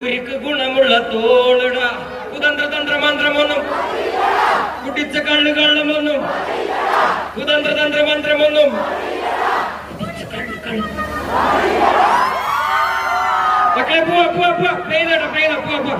ഒരിക്ക് ഗുണമുള്ള തോളിട കുതന്ത്ര തന്ത്രമന്ത്രമൊന്നും കുട്ടിച്ച കള്ളുകള്ളമൊന്നും കുതന്ത്ര തന്ത്രമന്ത്രമൊന്നും മക്കളെ പോവാ പോവാ പോവാ പെയ്തോട്ടെ പോവാ പോവാ